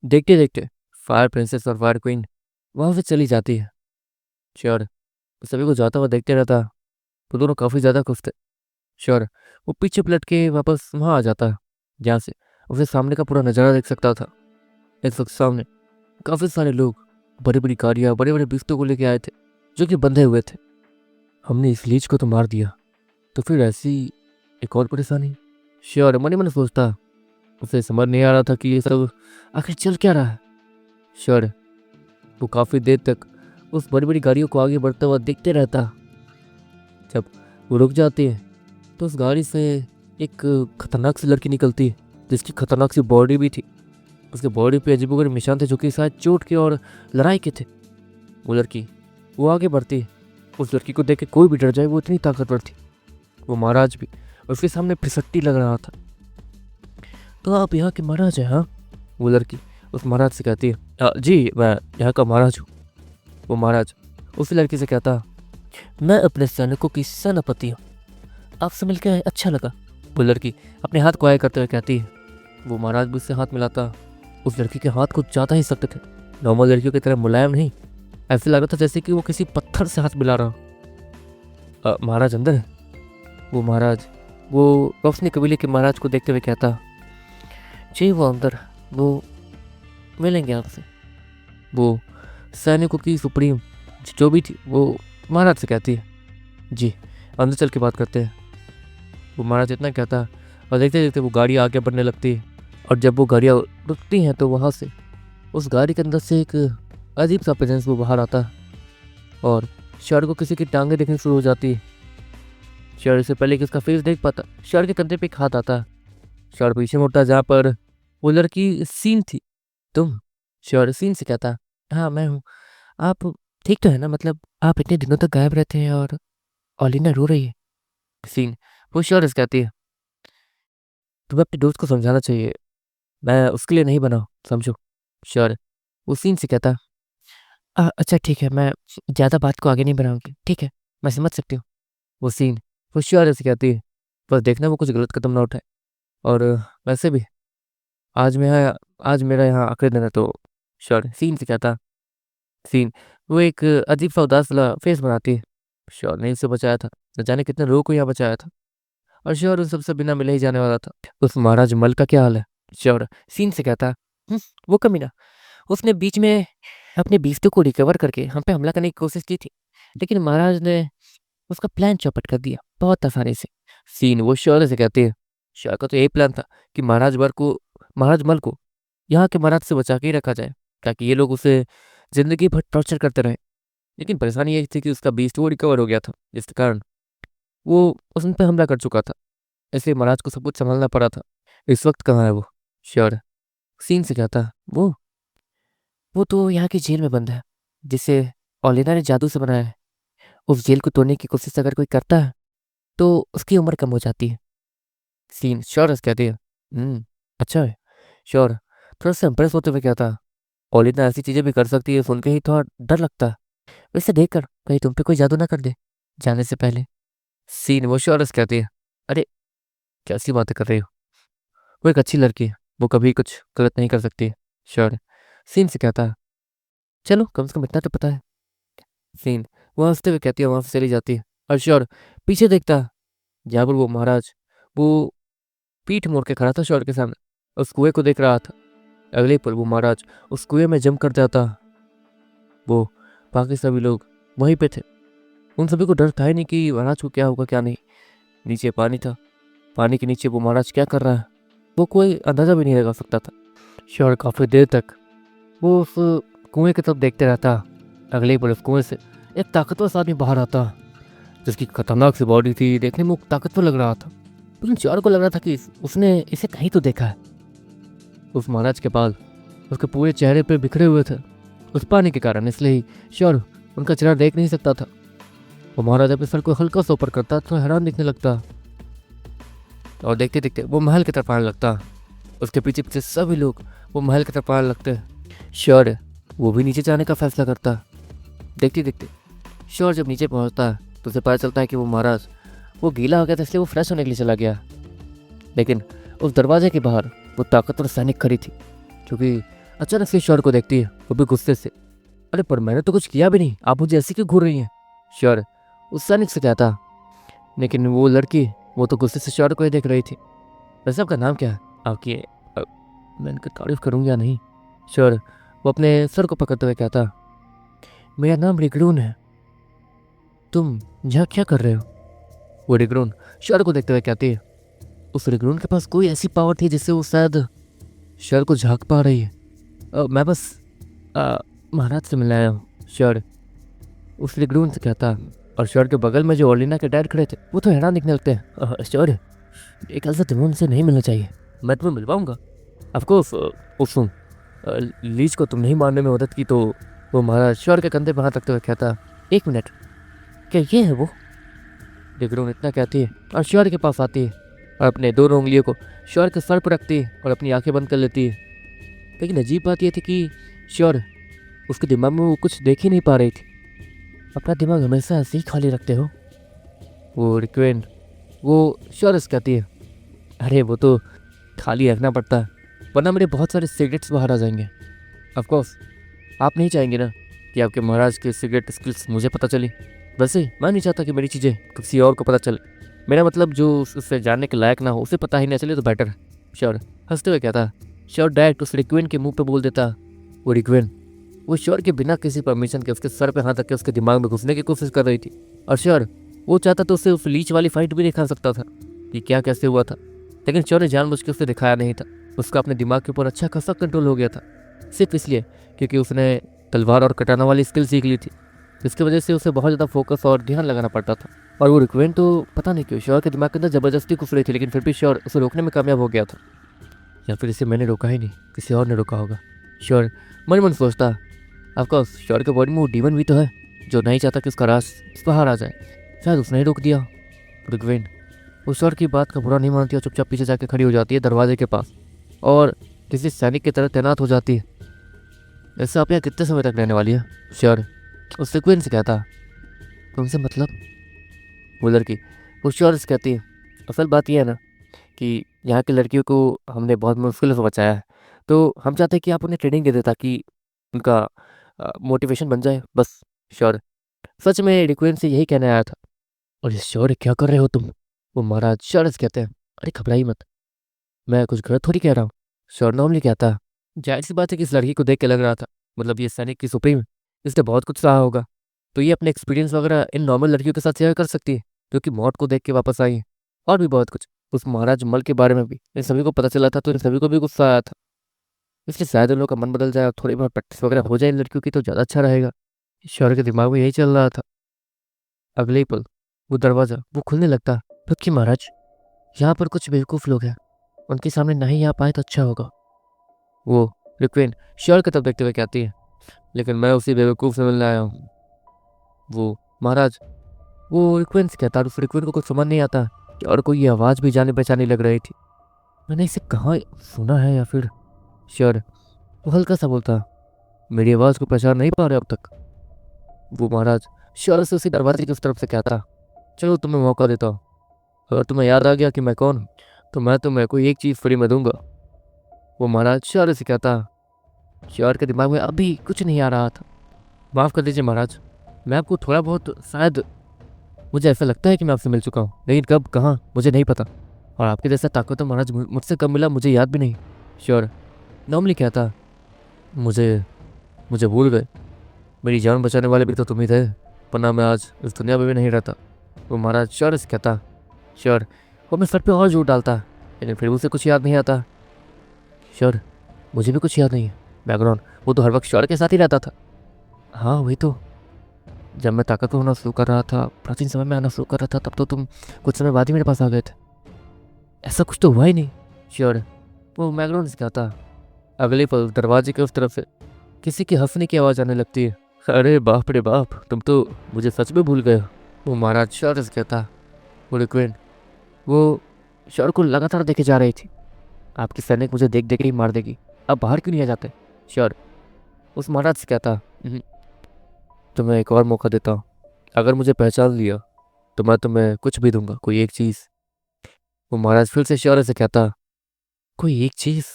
देखते देखते fire princess और फायर क्वीन वहां से चली जाती है। श्योर, सभी को जाता हुआ देखते रहता। वो दोनों काफी ज्यादा खुश थे। श्योर, वो पीछे पलट के वापस वहां आ जाता है जहाँ से उसे सामने का पूरा नजारा देख सकता था। इस वक्त सामने काफी सारे लोग बड़ी बड़ी गाड़ियां बड़े बड़े बिस्तों को लेके आए थे जो कि बंधे हुए थे। हमने इस लीच को तो मार दिया, तो फिर ऐसी एक और परेशानी। श्योर मन ही मन सोचता। उसे समझ नहीं आ रहा था कि ये सब आखिर चल क्या रहा है। श्योर, वो काफी देर तक उस बड़ी बड़ी गाड़ियों को आगे बढ़ता हुआ देखते रहता। जब वो रुक जाती है तो उस गाड़ी से एक खतरनाक सी लड़की निकलती है जिसकी खतरनाक सी बॉडी भी थी। उसके बॉडी पे अजीबोगरीब निशान थे जो कि शायद चोट के और लड़ाई के थे। वो लड़की वो आगे बढ़ती है। उस लड़की को देख के कोई भी डर जाए, वो इतनी ताकतवर थी। वो महाराज भी उसके सामने फिसट्टी लग रहा था। तो आप यहाँ के महाराज हैं? हाँ, वो लड़की उस महाराज से कहती है, जी मैं यहाँ का महाराज हूँ। वो महाराज उस लड़की से कहता, मैं अपने सैनिकों की सेनापति हूँ, आपसे मिलकर अच्छा लगा। वो लड़की अपने हाथ को आगे करते हुए कहती है। वो महाराज भी उससे हाथ मिलाता। उस लड़की के हाथ कुछ ज़्यादा ही सख्त थे, नॉर्मल लड़कियों की तरह मुलायम नहीं। ऐसे लग रहा था जैसे कि वो किसी पत्थर से हाथ मिला रहा हो। महाराज अंदर है? वो महाराज वो रोशनी कबीले के महाराज को देखते हुए कहता, जी वो अंदर, वो मिलेंगे आपसे। वो सैनिकों की सुप्रीम जो भी थी वो महाराज से कहती है, जी अंदर चल के बात करते हैं। वो महाराज इतना कहता और देखते देखते वो गाड़ी आगे बढ़ने लगती है। और जब वो गाड़ियाँ रुकती हैं तो वहाँ से उस गाड़ी के अंदर से एक अजीब सा प्रेजेंस वो बाहर आता है और शर को किसी की टांगे देखनी शुरू हो जाती है। शर से पहले कि उसका फेस देख पाता, शर के कंधे पे एक हाथ आता है। शर पीछे मुड़ता जहाँ पर वो लड़की सीन थी। तुम? शर सीन से कहता, हाँ मैं हूँ। आप ठीक तो है ना? मतलब आप इतने दिनों तक गायब रहते हैं और ओलिना रो रही है। सीन वो शर से कहती है, तुम्हें अपने दोस्त को समझाना चाहिए, मैं उसके लिए नहीं बना हूं, समझो। श्योर वो सीन से कहता, अच्छा ठीक है, मैं ज़्यादा बात को आगे नहीं बढ़ाऊंगी, ठीक है, मैं समझ सकती हूँ। वो सीन वो श्योर से कहती है, बस देखना वो कुछ गलत कदम ना उठाए। और वैसे भी आज मेरा यहाँ आखिरी दिन है। तो श्योर सीन से कहता। सीन वो एक अजीब सा उदास वाला फेस बनाती है। श्योर ने उसे बचाया था, न जाने कितने लोगों को यहाँ बचाया था, और श्योर उन सबसे बिना मिले ही जाने वाला था। उस महाराज मल का क्या हाल है? श्योर सीन से कहता, वो कमीना, उसने बीच में अपने बीस्तों को रिकवर करके हम पे हमला करने की कोशिश की थी, लेकिन महाराज ने उसका प्लान चौपट कर दिया बहुत आसानी से। सीन वो श्योर से कहती है, श्योर का तो यही प्लान था कि महाराज मल को यहाँ के महाराज से बचा के ही रखा जाए ताकि ये लोग उसे जिंदगी भर टॉर्चर करते रहे। लेकिन परेशानी ये थी कि उसका बीस्ट वो रिकवर हो गया था, जिसके कारण वो उन पर हमला कर चुका था, इसलिए महाराज को सब कुछ संभालना पड़ा था। इस वक्त कहाँ है वो? श्योर सीन से कहता, वो तो यहाँ की जेल में बंद है, जिसे ओलिना ने जादू से बनाया है। उस जेल को तोड़ने की कोशिश अगर कोई करता है तो उसकी उम्र कम हो जाती है। सीन श्योर कहती है, अच्छा है। श्योर थोड़ा सा इम्प्रेस होते हुए कहता, ओलिना ऐसी चीजें भी कर सकती है, सुन के ही थोड़ा डर लगता है। वैसे देख कर कहीं तुम पे कोई जादू ना कर दे जाने से पहले। सीन वो श्योर कहती है, अरे कैसी बातें कर रही हो, वो एक अच्छी लड़की है, वो कभी कुछ गलत नहीं कर सकती। श्योर सीन से कहता, चलो कम से कम इतना तो पता है। सीन वो हंसते हुए कहती है, वहां से चली जाती है। और श्योर पीछे देखता जहाँ पर वो महाराज वो पीठ मोड़ के खड़ा था श्योर के सामने, उस कुएं को देख रहा था। अगले पल वो महाराज उस कुएं में जम कर जाता। वो बाकी सभी लोग वहीं पे थे। उन सभी को डर था ही नहीं कि महाराज को क्या होगा क्या नहीं। नीचे पानी था, पानी के नीचे वो महाराज क्या कर रहा है वो कोई अंदाजा भी नहीं लगा सकता था। श्योर काफी देर तक वो उस कुएं की तरफ देखते रहता। अगले पल उस कुएं से एक ताकतवर सा आदमी बाहर आता जिसकी खतरनाक सी बॉडी थी, देखने में वो ताकतवर लग रहा था। लेकिन श्योर को लग रहा था कि उसने इसे कहीं तो देखा है। उस महाराज के बाल उसके पूरे चेहरे पे बिखरे हुए थे उस पानी के कारण, इसलिए ही श्योर उनका चेहरा देख नहीं सकता था। वो महाराज अपने सर को हल्का सा ऊपर करता तो हैरान दिखने लगता, और देखते देखते वो महल की तरफ आने लगता। उसके पीछे पीछे सभी लोग वो महल की तरफ आने लगते। श्योर वो भी नीचे जाने का फैसला करता। देखते देखते श्योर जब नीचे पहुंचता तो उसे पता चलता है कि वो महाराज वो गीला हो गया था, इसलिए वो फ्रेश होने के लिए चला गया। लेकिन उस दरवाजे के बाहर वो ताकतवर सैनिक खड़ी थी जो कि अचानक से श्योर को देखती है, वो भी गुस्से से। अरे पर मैंने तो कुछ किया भी नहीं, आप मुझे ऐसे क्यों घूर रही हैं? श्योर उस सैनिक से कहता। लेकिन वो लड़की, वो तो गुस्से से श्योर को ही देख रही थी। वैसे आपका नाम क्या है? आपकी मैं इनकी तारीफ करूँगी या नहीं? श्योर वो अपने सर को पकड़ते हुए कहता, मेरा नाम रिगरून है। तुम यहाँ क्या कर रहे हो? वो रिगरून श्योर को देखते हुए कहती है, उस रिगरून के पास कोई ऐसी पावर थी जिससे वो शायद श्योर को झांक पा रही है। मैं बस महाराज से मिलने आया हूँ। श्योर उस रिगरून से कहता। और श्योर के बगल में जो ओलिना के डैड खड़े थे, वो तो हैरान दिखने लगते हैं। श्योर एक ऐसा तुम्हें उनसे नहीं मिलना चाहिए, मैं तुम्हें मिलवाऊंगा। ऑफकोर्स सुन, लीच को तुम नहीं मारने में मदद की तो वो महाराज श्योर के कंधे पर हाथ रखते हुए कहता, एक मिनट, क्या ये है वो? रिगरून इतना कहती है और श्योर के पास आती है और अपने दोनों उंगलियों को श्योर के सर पर रखती है और अपनी आंखें बंद कर लेती है। लेकिन अजीब बात यह थी कि श्योर, उसके दिमाग में वो कुछ देख ही नहीं पा रही थी। अपना दिमाग हमेशा ऐसे ही खाली रखते हो? वो रिक्वेन वो श्योर से कहती है, अरे वो तो खाली रखना पड़ता है, वरना मेरे बहुत सारे सिगरेट्स बाहर आ जाएंगे। ऑफकोर्स आप नहीं चाहेंगे ना कि आपके महाराज के सिगरेट स्किल्स मुझे पता चली। वैसे मैं नहीं चाहता कि मेरी चीज़ें किसी और को पता चले। मेरा मतलब जो उससे जानने के लायक ना हो उसे पता ही ना चले तो बेटर है। श्योर हंसते हुए कहता। श्योर डायरेक्ट उस रिक्वेन के मुंह पे बोल देता। वो रिक्वेन वो श्योर के बिना किसी परमिशन के उसके सर पे हाथ रख के उसके दिमाग में घुसने की कोशिश कर रही थी। और श्योर वो चाहता तो उसे उस लीच वाली फाइट भी दिखा सकता था कि क्या कैसे हुआ था, लेकिन श्योर ने जानबूझ के उसे दिखाया नहीं था। उसका अपने दिमाग के ऊपर अच्छा खासा कंट्रोल हो गया था, सिर्फ इसलिए क्योंकि उसने तलवार और कटाना वाली स्किल सीख ली थी, जिसकी वजह से उसे बहुत ज़्यादा फोकस और ध्यान लगाना पड़ता था। और वो रिक्वेन तो पता नहीं क्यों श्योर के दिमाग के अंदर ज़बरदस्ती घुस रही थी, लेकिन फिर भी श्योर उसे रोकने में कामयाब हो गया था। या फिर इसे मैंने रोका ही नहीं, किसी और ने रोका होगा। श्योर मन मन सोचता। ऑफकोर्स श्योर के बॉडी में वो डीमन भी तो है जो नहीं चाहता कि उसका राज बाहर आ जाए, शायद उसने ही रोक दिया। रिक्वेन उस श्योर की बात का बुरा नहीं मानती और चुपचाप पीछे जाके खड़ी हो जाती है दरवाजे के पास और किसी सैनिक की तरह तैनात हो जाती है। ऐसे आप यहाँ कितने समय तक रहने वाली है? श्योर उस रिक्वेन से कहता। तुमसे मतलब? वो लड़की वो श्योर से कहती है, असल बात यह है ना कि यहाँ की लड़कियों को हमने बहुत मुश्किल से बचाया है, तो हम चाहते हैं कि आप उन्हें ट्रेनिंग दे दें ताकि उनका मोटिवेशन बन जाए बस। श्योर सच में रिक्वेन से यही कहने आया था। और ये श्योर क्या कर रहे हो तुम? वो महाराज श्योर से कहते हैं, अरे घबराई मत, मैं कुछ गलत थोड़ी कह रहा हूँ। श्योर नॉर्मली कहता है, जाहिर सी बात है कि इस लड़की को देख के लग रहा था, मतलब ये सैनिक की सुप्रीम, इसने बहुत कुछ सहा होगा, तो ये अपने एक्सपीरियंस वगैरह इन नॉर्मल लड़कियों के साथ शेयर कर सकती है जो कि मौत को देख के वापस आई है। और भी बहुत कुछ उस महाराज मल के बारे में भी इन सभी को पता चला था, तो इन सभी को भी गुस्सा आया था। इसलिए शायद इन लोगों का मन बदल जाए और थोड़ी बहुत प्रैक्टिस वगैरह हो जाए इन लड़कियों की तो ज़्यादा अच्छा रहेगा। श्योर के दिमाग में यही चल रहा था। अगले ही पल वो दरवाज़ा वो खुलने लगता। क्योंकि महाराज यहाँ पर कुछ बेवकूफ़ लोग हैं, उनके सामने नहीं आ पाए तो अच्छा होगा। वो रिक्वेन श्योर की तरफ देखते हुए कहती है, लेकिन मैं उसी बेवकूफ़ से मिलने आया हूँ। वो महाराज वो रिक्वेन से कहता, उस रिक्वेन को कुछ समझ नहीं आता कि और कोई ये आवाज़ भी जाने पहचानी लग रही थी। मैंने इसे कहाँ सुना है या फिर? श्योर वो हल्का सा बोलता, मेरी आवाज़ को पहचान नहीं पा रहे अब तक? वो महाराज श्योर से उसी दरवाजे की उस तरफ से कहता, चलो तुम्हें मौका देता हूँ, अगर तुम्हें याद आ गया कि मैं कौन हूँ तो मैं तुम्हें कोई एक चीज़ फ्री में दूंगा। वो महाराज श्योर से कहता। श्योर के दिमाग में अभी कुछ नहीं आ रहा था। माफ़ कर दीजिए महाराज, मैं आपको थोड़ा बहुत शायद मुझे ऐसा लगता है कि मैं आपसे मिल चुका हूँ, लेकिन कब कहाँ मुझे नहीं पता, और आपके जैसा ताकत तो महाराज मुझसे कब मिला मुझे याद भी नहीं। श्योर नॉर्मली कहता, मुझे मुझे भूल गए, मेरी जान बचाने वाले भी तो तुम ही थे, वरना मैं आज इस दुनिया में भी नहीं रहता। वो महाराज श्योर से कहता। श्योर वो मैं सर पे और जोर डालता, लेकिन फिर उसे कुछ याद नहीं आता। श्योर मुझे भी कुछ याद नहीं है, बैकग्राउंड वो तो हर वक्त श्योर के साथ ही रहता था। हाँ वही तो, जब मैं ताकतवर होना शुरू कर रहा था, प्राचीन समय में आना शुरू कर रहा था, तब तो तुम कुछ समय बाद ही मेरे पास आ गए थे। ऐसा कुछ तो हुआ ही नहीं। श्योर वो बैकग्राउंड से कहता। अगले पल दरवाजे के उस तरफ से किसी की हंसने की आवाज़ आने लगती है। अरे बाप रे बाप, तुम तो मुझे सच में भूल गए हो। वो महाराज श्योर से कहता। वो रिक्वेन वो श्योर को लगातार देखे जा रही थी। आपकी सैनिक मुझे देख देख ही मार देगी, आप बाहर क्यों नहीं आ जाते? श्योर उस महाराज से कहता, तुम्हें एक और मौका देता हूँ, अगर मुझे पहचान लिया तो मैं तुम्हें कुछ भी दूंगा, कोई एक चीज़। वो महाराज फिर से श्योर से कहता, कोई एक चीज़?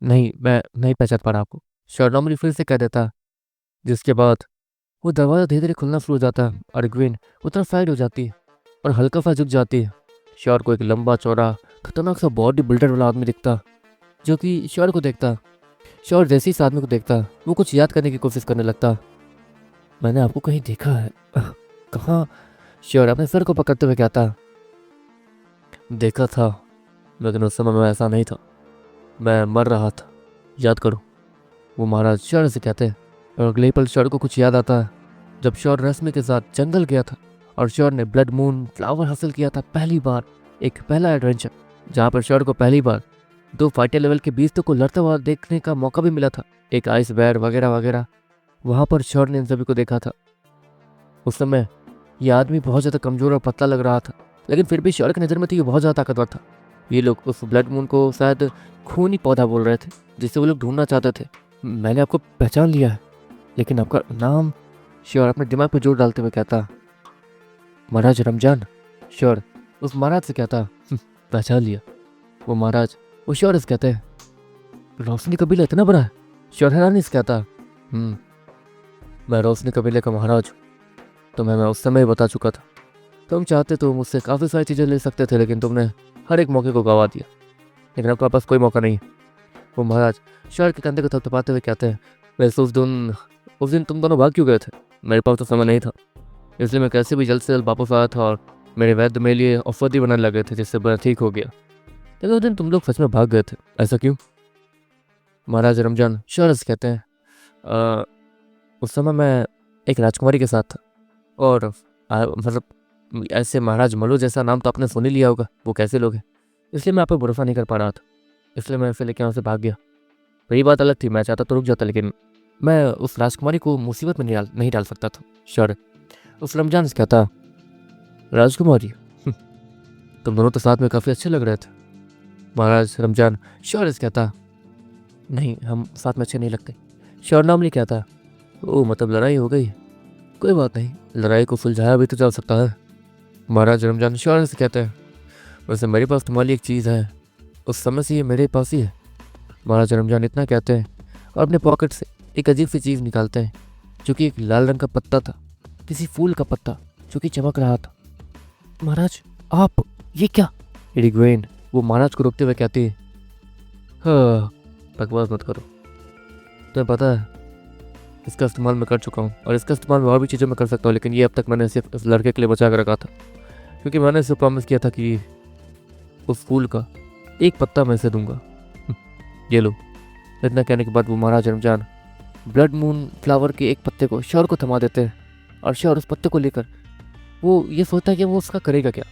नहीं, मैं नहीं पहचान पा रहा आपको। श्योर नॉर्मली फिर से कह देता, जिसके बाद वो दरवाज़ा धीरे-धीरे खुलना शुरू हो जाता है और ग्वेन वो तरफ साइड हो जाती है और हल्का-सा झुक जाती है। श्योर को एक लंबा-चौड़ा, खतरनाक सा बॉडी बिल्डर वाला आदमी दिखता, जो कि श्योर को देखता। श्योर जैसे ही इस आदमी को देखता, वो कुछ याद करने की कोशिश करने लगता। मैंने आपको कहीं देखा है। कहाँ? श्योर अपने सर को पकड़ते हुए कहता, देखा था, लेकिन उस समय मैं ऐसा नहीं था, मैं मर रहा था, याद करो, वो महाराज श्योर से कहते हैं। और अगले ही पल श्योर को कुछ याद आता है, जब श्योर रश्मि के साथ जंगल गया था और श्योर ने ब्लड मून फ्लावर हासिल किया था पहली बार। एक पहला एडवेंचर जहाँ पर श्योर को पहली बार 2 फाइटर लेवल के बीस्तों को लड़ता हुआ देखने का मौका भी मिला था, एक आइस बेयर वगैरह वगैरह। वहाँ पर श्योर ने इन सभी को देखा था। उस समय ये आदमी बहुत ज़्यादा कमज़ोर और पतला लग रहा था, लेकिन फिर भी श्योर की नज़र में तो ये बहुत ज़्यादा ताकतवर था। ये लोग उस ब्लड मून को शायद खूनी पौधा बोल रहे थे, जिसे वो लोग ढूंढना चाहते थे। मैंने आपको पहचान लिया है, लेकिन आपका नाम? श्योर अपने दिमाग पर जोर डालते हुए कहता, महाराज रमजान। श्योर उस महाराज से कहता, पहचान लिया? वो महाराज वो श्योर से कहते हैं, रोशनी कबीला इतना बड़ा है? श्योर हैरानी से कहता, मैं रोशनी कबीले का महाराज हूँ, तुम्हें मैं उस समय ही बता चुका था। तुम चाहते तो मुझसे काफ़ी सारी चीज़ें ले सकते थे, लेकिन तुमने हर एक मौके को गंवा दिया, लेकिन आपके पास कोई मौका नहीं है। वो महाराज श्योर के कंधे को थपथपाते हुए कहते हैं, वैसे उस दिन तुम दोनों भाग क्यों गए थे? मेरे पास तो समय नहीं था, इसलिए मैं कैसे भी जल्द से जल्द वापस आया था और मेरे वैद्य मेरे लिए औषधि बनाने लगे थे, जिससे मैं ठीक हो गया। लेकिन उस दिन तुम लोग सच में भाग गए थे, ऐसा क्यों? महाराज रमजान श्योर से कहते हैं, "अ, उस समय मैं एक राजकुमारी के साथ था और मतलब ऐसे महाराज मलू जैसा नाम तो आपने सुन ही लिया होगा, वो कैसे लोग हैं, इसलिए मैं आप पर भरोसा नहीं कर पा रहा था, इसलिए मैं इसे लेकर वहाँ से भाग गया। वही बात अलग थी, मैं चाहता तो रुक जाता, लेकिन मैं उस राजकुमारी को मुसीबत में नहीं डाल सकता था। श्योर उस रमजान से कहता, राजकुमारी? तुम दोनों तो साथ में काफ़ी अच्छे लग रहे थे। महाराज रमजान श्योर से कहता, नहीं, हम साथ में अच्छे नहीं लगते। श्योर नॉर्मली कहता, ओ मतलब लड़ाई हो गई? कोई बात नहीं, लड़ाई को सुलझाया भी तो जा सकता है। महाराज रमजान श्योर से कहते हैं, वैसे मेरे पास तुम्हारी एक चीज़ है, उस समय से ये मेरे पास ही है। महाराज रमजान इतना कहते हैं और अपने पॉकेट से एक अजीब सी चीज़ निकालते हैं, जो कि एक लाल रंग का पत्ता था, किसी फूल का पत्ता जो कि चमक रहा था। महाराज आप, ये क्या? इडिग्वेन वो महाराज को रोकते हुए कहती है, हाँ बकवास मत करो, तुम्हें पता है इसका इस्तेमाल मैं कर चुका हूँ और इसका इस्तेमाल मैं और भी चीज़ों में कर सकता हूँ, लेकिन ये अब तक मैंने सिर्फ इस लड़के के लिए बचा कर रखा था, क्योंकि मैंने इसे प्रॉमिस किया था कि उस फूल का एक पत्ता मैं इसे दूंगा। ये लो। इतना कहने के बाद वो महाराज रमजान ब्लड मून फ्लावर के एक पत्ते को श्योर को थमा देते हैं और श्योर उस पत्ते को लेकर वो ये सोचता है कि वो उसका करेगा क्या।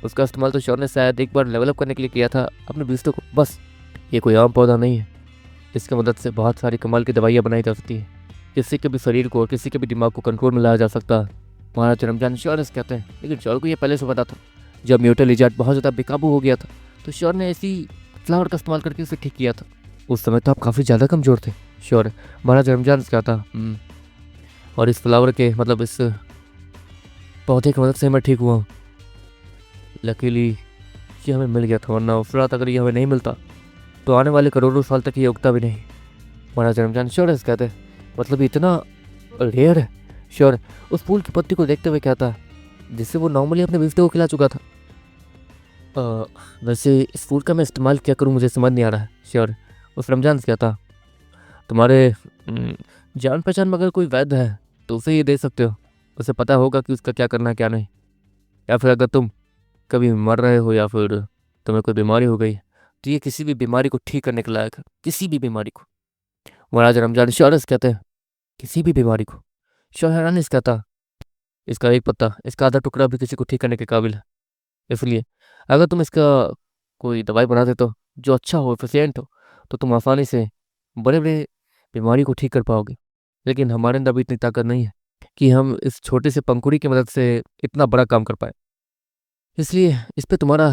उसका इस्तेमाल तो श्योर ने शायद एक बार लेवलअप करने के लिए किया था अपने बीस्तों को, बस। ये कोई आम पौधा नहीं है, इसकी मदद से बहुत सारी कमाल की दवाइयाँ बनाई जा सकती है, किसी के भी शरीर को और किसी के भी दिमाग को कंट्रोल में लाया जा सकता है। महाराज रमजान श्योर से कहते हैं, लेकिन श्योर को ये पहले से पता था। जब म्यूटल इजार्ड बहुत ज़्यादा बेकाबू हो गया था तो श्योर ने ऐसी फ्लावर का इस्तेमाल करके उसे ठीक किया था। उस समय तो आप काफ़ी ज़्यादा कमज़ोर थे। श्योर महाराज रमजान से कहता, और इस फ्लावर के मतलब इस पौधे की मदद से मैं ठीक हुआ हूँ। लकीली ये हमें मिल गया था, वरना उस रात अगर ये हमें नहीं मिलता तो आने वाले करोड़ों साल तक ये उगता भी नहीं। महाराज रमजान श्योर से कहते, मतलब इतना रेयर है? श्योर उस फूल की पत्ती को देखते हुए कहता, जिससे वो नॉर्मली अपने बिस्ते को खिला चुका था। वैसे इस फूल का मैं इस्तेमाल क्या करूँ मुझे समझ नहीं आ रहा है। श्योर उस रमजान से कहता, तुम्हारे जान पहचान में अगर कोई वैद्य है तो उसे ये दे सकते हो, उसे पता होगा कि उसका क्या करना है क्या नहीं। या फिर अगर तुम कभी मर रहे हो या फिर तुम्हें कोई बीमारी हो गई तो ये किसी भी बीमारी को ठीक करने के लायक है, किसी भी बीमारी को। महाराज रमजान श्योर से कहते हैं, किसी भी बीमारी को? श्योर हैरानी से कहता, इसका एक पत्ता, इसका आधा टुकड़ा भी किसी को ठीक करने के काबिल है, इसलिए अगर तुम इसका कोई दवाई बना दे तो जो अच्छा हो, एफिशिएंट हो, तो तुम आसानी से बड़े बड़े बीमारी को ठीक कर पाओगे। लेकिन हमारे अंदर भी इतनी ताकत नहीं है कि हम इस छोटे से पंखुड़ी की मदद से इतना बड़ा काम कर पाए, इसलिए इस पे तुम्हारा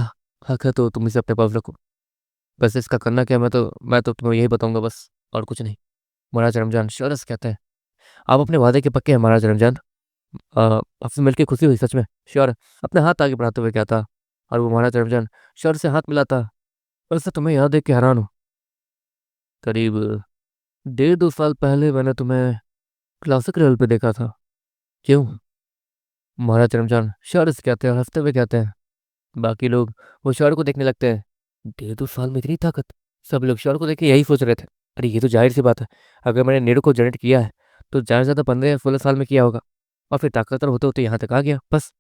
हक है तो तुम इसे अपने पास रखो। बस इसका करना क्या, मैं तो तुम्हें यही बताऊंगा बस, और कुछ नहीं। महाराज रमजान श्योर से कहते हैं, आप अपने वादे के पक्के हैं महाराज रमजान। आपसे मिलकर खुशी हुई सच में। श्योर अपने हाथ आगे बढ़ाते हुए कहता, और वो महाराज रमजान श्योर से हाथ मिलाता, और इससे तुम्हें याद है कि हैरान हूँ करीब 1.5 2 साल पहले मैंने तुम्हें क्लासिक लेवल पे देखा था। क्यों? महाराज रमजान शर्स कहते हैं और हंसते हुए कहते हैं। बाकी लोग वो शर को देखने लगते हैं। 1.5 2 साल में इतनी ताकत? सब लोग शर को देख के यही सोच रहे थे। अरे ये तो जाहिर सी बात है, अगर मैंने नेरो को जनरेट किया है तो ज़्यादा से ज़्यादा 15 या 16 साल में किया होगा, और फिर ताकतवर होते होते यहाँ तक आ गया बस।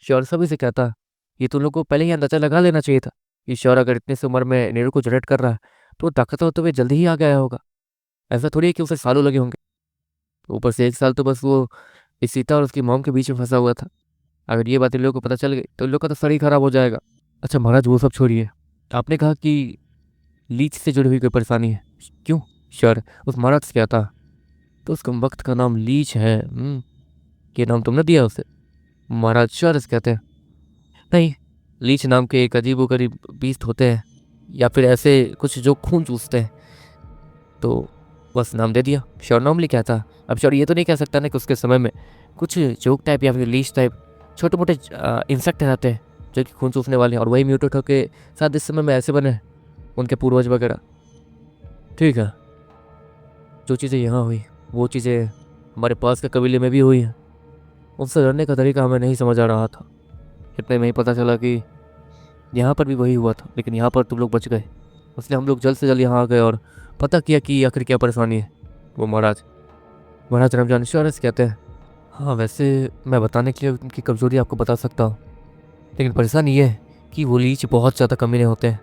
श्योर सभी से कहता है, ये तुम लोग को पहले ही अंदाजा लगा लेना चाहिए था कि श्योर अगर इतने सी उम्र में नेरो को जनरेट कर रहा है तो वो ताकतवर होते हुए जल्दी ही आ गया होगा। ऐसा थोड़ी है कि उसे सालों लगे होंगे। ऊपर से 1 साल तो बस वो इस सीता और उसकी मॉम के बीच में फंसा हुआ था। अगर ये बात इन लोगों को पता चल गई तो इन लोग का तो सर ही खराब हो जाएगा। अच्छा महाराज वो सब छोड़िए, आपने कहा कि लीच से जुड़ी हुई कोई परेशानी है। क्यों? श्योर उस महाराज से क्या था? तो उस वक्त का नाम लीच है। ये नाम तुमने दिया उसे? महाराज श्योर कहते हैं, नहीं, लीच नाम के एक अजीबोगरीब बीस्ट होते हैं, या फिर ऐसे कुछ जो खून चूसते हैं, तो बस नाम दे दिया। श्योर नॉर्मली क्या था। अब श्योर ये तो नहीं कह सकता ना कि उसके समय में कुछ जोक टाइप या फिर लीच टाइप छोटे मोटे इंसेक्ट रहते हैं जो कि खून चूसने वाले हैं, और वही म्यूटेट होके शायद इस समय में ऐसे बने हैं, उनके पूर्वज वगैरह। ठीक है, जो चीज़ें यहाँ हुई वो चीज़ें हमारे पास के कबीले में भी हुई हैं। उनसे लड़ने का तरीका हमें नहीं समझ आ रहा था। इतने में ही पता चला कि यहाँ पर भी वही हुआ था, लेकिन यहाँ पर तुम लोग बच गए। इसलिए हम लोग जल्द से जल्द यहाँ आ गए और पता किया कि आखिर क्या परेशानी है। वो महाराज रमजान इंश्योरेंस कहते हैं, हाँ वैसे मैं बताने के लिए उनकी कमज़ोरी आपको बता सकता हूँ, लेकिन परेशानी ये है कि वो लीच बहुत ज़्यादा कमीने होते हैं।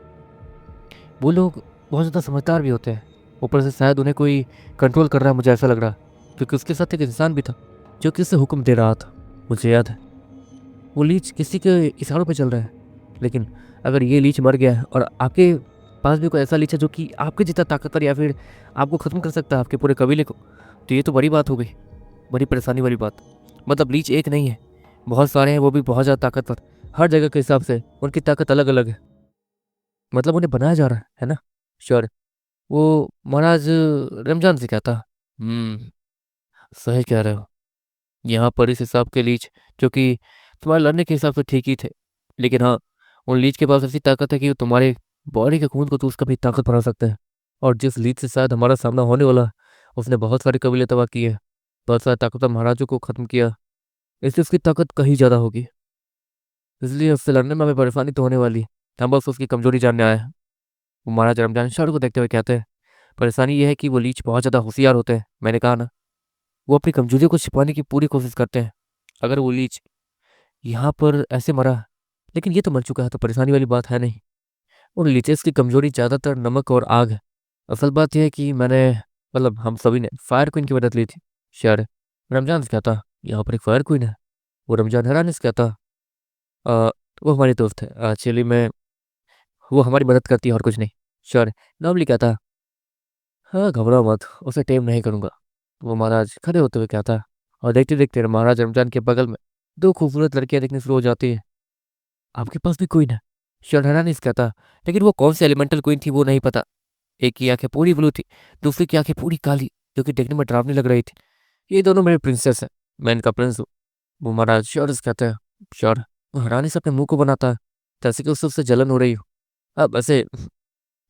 वो लोग बहुत ज़्यादा समझदार भी होते हैं। ऊपर से शायद उन्हें कोई कंट्रोल कर रहा है, मुझे ऐसा लग रहा है, क्योंकि उसके साथ एक इंसान भी था जो कि उसे हुक्म दे रहा था। मुझे याद है वो लीच किसी के इशारों पे चल रहा है, लेकिन अगर ये लीच मर गया है और आपके पास भी कोई ऐसा लीच है जो कि आपके जितना ताकतवर या फिर आपको ख़त्म कर सकता है, आपके पूरे कबीले को, तो ये तो बड़ी बात हो गई, बड़ी परेशानी वाली बात। मतलब लीच एक नहीं है, बहुत सारे हैं, वो भी बहुत ज़्यादा ताकतवर। हर जगह के हिसाब से उनकी ताकत अलग अलग है। मतलब उन्हें बनाया जा रहा है ना? श्योर वो महाराज रमजान से कहता, सही कह रहे हो। यहाँ पर इस हिसाब के लीच जो कि तुम्हारे लड़ने के हिसाब से ठीक ही थे, लेकिन हाँ उन लीच के पास ऐसी ताकत है कि वो तुम्हारे बॉडी के खून को तो उसका भी ताकत बढ़ा सकते हैं। और जिस लीच से शायद हमारा सामना होने वाला है, उसने बहुत सारे कबीले तबाह किए, बहुत सारे ताकतवर महाराजों को ख़त्म किया, इसलिए उसकी ताकत कहीं ज़्यादा होगी। इसलिए उससे लड़ने में हमें परेशानी तो होने वाली है। हम बस उसकी कमजोरी जानने आए हैं। वो महाराज रमजान शाह को देखते हुए कहते हैं, परेशानी यह है कि वो लीच बहुत ज़्यादा होशियार होते हैं। मैंने कहा ना, वो अपनी कमजोरियों को छिपाने की पूरी कोशिश करते हैं। अगर वो लीच यहाँ पर ऐसे मरा, लेकिन ये तो मर चुका है, तो परेशानी वाली बात है नहीं। उन लीचेस की कमजोरी ज़्यादातर नमक और आग है। असल बात यह है कि मतलब हम सभी ने फायर क्वीन की मदद ली थी। शायद रमजान से कहता, यहाँ पर एक फायर क्वीन है। वो रमजान हैरान से कहता, "अ, वो हमारी दोस्त है एक्चुअली में, वो हमारी मदद करती है और कुछ नहीं।" श्योर नॉर्मली कहता, हाँ घबराओ मत, उसे टेम नहीं करूँगा। वो महाराज खड़े होते हुए कहता, और देखते देखते महाराज रमजान के बगल में 2 खूबसूरत लड़कियां दिखनी शुरू हो जाती है। आपके पास भी क्वीन है? श्योर हैरानी से कहता, लेकिन वो कौन सी एलिमेंटल क्वीन थी वो नहीं पता। एक की आंखें पूरी ब्लू थी, दूसरी की आंखें पूरी काली, जो कि देखने में डरावनी लग रही थी। ये दोनों मेरे प्रिंसेस हैं, मैं इनका प्रिंस हूँ। वो महाराज श्योर से कहते हैं। श्योर वो हैरानी से अपने मुंह को बनाता है, जैसे कि उससे जलन हो रही हो। अब वैसे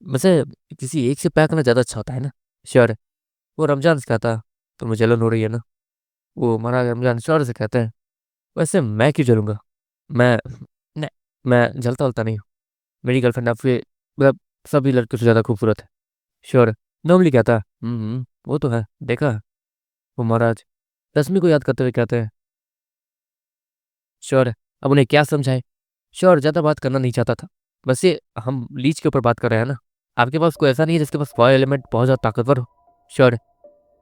वैसे किसी एक से पैक करना ज़्यादा अच्छा होता है ना? श्योर वो रमजान से कहता है, तुम्हें जलन हो रही है ना? वो महाराज रमजान श्योर से कहते हैं, वैसे मैं क्यों जलूंगा? मैं नहीं, मैं जलता वलता नहीं हूँ। मेरी गर्लफ्रेंड आपसे मतलब सभी लड़कियों से ज़्यादा खूबसूरत है। श्योर नॉर्मली कहता है, वो तो है, देखा है। वो महाराज रश्मि को याद करते हुए कहते हैं, श्योर अब उन्हें क्या समझाए? श्योर ज़्यादा बात करना नहीं चाहता था। बस ये हम लीच के ऊपर बात कर रहे हैं ना, आपके पास कोई ऐसा नहीं है जिसके पास फायर एलिमेंट बहुत ज़्यादा ताकतवर हो? श्योर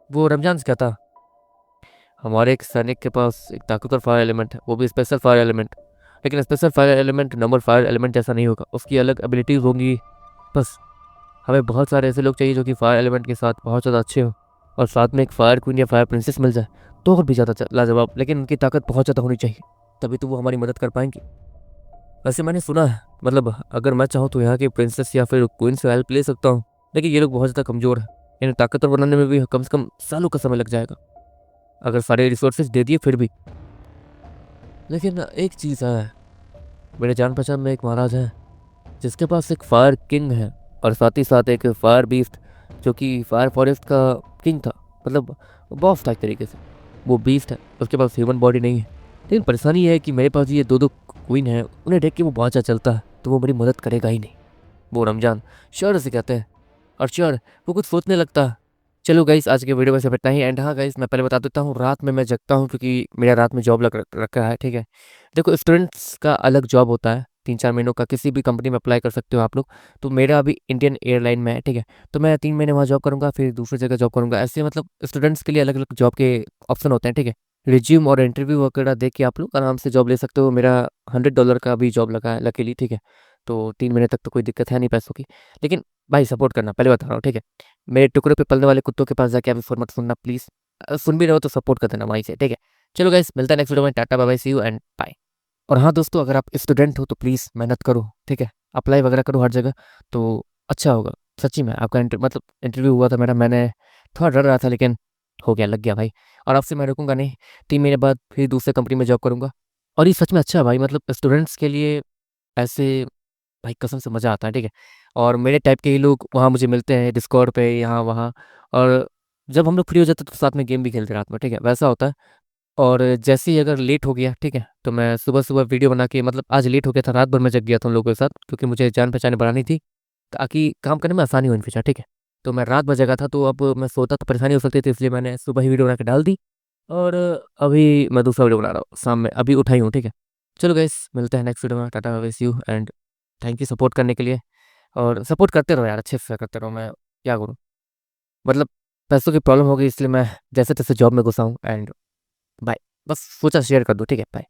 वो रमजान से कहता, हमारे एक सैनिक के पास एक ताकतवर फायर एलिमेंट है, वो भी स्पेशल फायर एलिमेंट। लेकिन special fire element number fire element जैसा नहीं होगा, उसकी अलग एबिलिटीज़ होंगी। बस हमें बहुत सारे ऐसे लोग चाहिए जो कि फायर एलिमेंट के साथ बहुत ज़्यादा अच्छे हो, और साथ में एक फायर क्वीन या फायर प्रिंसेस मिल जाए तो और भी ज़्यादा लाजवाब, लेकिन उनकी ताकत बहुत ज़्यादा होनी चाहिए, तभी तो वो हमारी मदद कर पाएंगी। वैसे मैंने सुना है, मतलब अगर मैं चाहूँ तो यहाँ की प्रिंसेस या फिर क्वीन से हेल्प ले सकता हूँ, लेकिन ये लोग बहुत ज़्यादा कमज़ोर है, इन्हें ताकतवर बनाने में भी कम से कम सालों का समय लग जाएगा, अगर सारे रिसोर्सेज दे दिए फिर भी। लेकिन एक चीज़ है, मेरे जान पहचान में एक महाराज है जिसके पास एक फायर किंग है, और साथ ही साथ एक फायर बीस्ट जो कि फायर फॉरेस्ट का किंग था, मतलब बॉस था एक तरीके से। वो बीस्ट है, उसके पास ह्यूमन बॉडी नहीं है। लेकिन परेशानी ये है कि मेरे पास ये दो दो क्वीन है, उन्हें देख के वो बहुत अच्छा चलता है, तो वो मेरी मदद करेगा ही नहीं। वो रमजान श्योर से कहते हैं, और श्योर वो कुछ सोचने लगता है। चलो गाइस, आज के वीडियो में सिर्फ इतना ही। एंड हाँ गाइस, मैं पहले बता देता हूँ, रात में मैं जगता हूँ क्योंकि मेरा रात में जॉब रखा है, ठीक है। देखो, स्टूडेंट्स का अलग जॉब होता है, 3-4 महीनों का, किसी भी कंपनी में अप्लाई कर सकते हो आप लोग। तो मेरा अभी इंडियन एयरलाइन में है, ठीक है। तो मैं 3 महीने वहाँ जॉब करूँगा, फिर दूसरी जगह जॉब करूँगा, ऐसे मतलब स्टूडेंट्स के लिए अलग अलग जॉब के ऑप्शन होते हैं, ठीक है। रिज्यूम और इंटरव्यू वगैरह देख के आप लोग आराम से जॉब ले सकते हो। मेरा $100 का भी जॉब लगा है लकीली, ठीक है। तो 3 महीने तक तो कोई दिक्कत है नहीं पैसों की। लेकिन भाई सपोर्ट करना, पहले बता रहा हूँ, ठीक है। मेरे टुकड़े पे पलने वाले कुत्तों के पास जाके अभी फोन मत सुनना प्लीज़। सुन भी रहे हो तो सपोर्ट कर देना वहीं से, ठीक है। चलो गाइस, मिलता है नेक्स्ट वीडियो में। Tata bye bye, see you and bye. और हाँ दोस्तों, अगर आप स्टूडेंट हो तो प्लीज़ मेहनत करो, ठीक है। अप्लाई वगैरह करो हर जगह, तो अच्छा होगा। सच्ची में आपका मतलब इंटरव्यू हुआ था मेरा, मैंने थोड़ा डर रहा था लेकिन हो गया, लग गया भाई। और आपसे मैं रुकूंगा नहीं, 3 महीने बाद फिर दूसरे कंपनी में जॉब करूंगा। और ये सच में अच्छा है भाई, मतलब स्टूडेंट्स के लिए ऐसे, भाई कसम से मज़ा आता है, ठीक है। और मेरे टाइप के ही लोग वहाँ मुझे मिलते हैं डिस्कॉर्ड पे, यहाँ वहाँ। और जब हम लोग फ्री हो जाते हैं तो साथ में गेम भी खेलते हैं रात में, ठीक है, वैसा होता है। और जैसे ही अगर लेट हो गया, ठीक है, तो मैं सुबह सुबह वीडियो बना के, मतलब आज लेट हो गया था, रात भर मैं जग गया था उन लोगों के साथ क्योंकि मुझे जान पहचान बढ़ानी थी ताकि काम करने में आसानी हो इन फ्यूचर, ठीक है। तो मैं रात भर जगा था, तो अब मैं सोता तो परेशानी हो सकती थी, इसलिए मैंने सुबह ही वीडियो बना के डाल दी। और अभी मैं दूसरा वीडियो बना रहा हूँ शाम में, अभी उठाई हूँ, ठीक है। चलो गाइस, मिलते हैं नेक्स्ट वीडियो में। Tata bye, see you and thank you support करने के लिए। और सपोर्ट करते रहो यार, अच्छे से करते रहो, मैं क्या करूँ, मतलब पैसों की प्रॉब्लम हो गई इसलिए मैं जैसे तैसे जॉब में घुसा हूँ। एंड बाय, बस सोचा शेयर कर दूँ, ठीक है, बाय।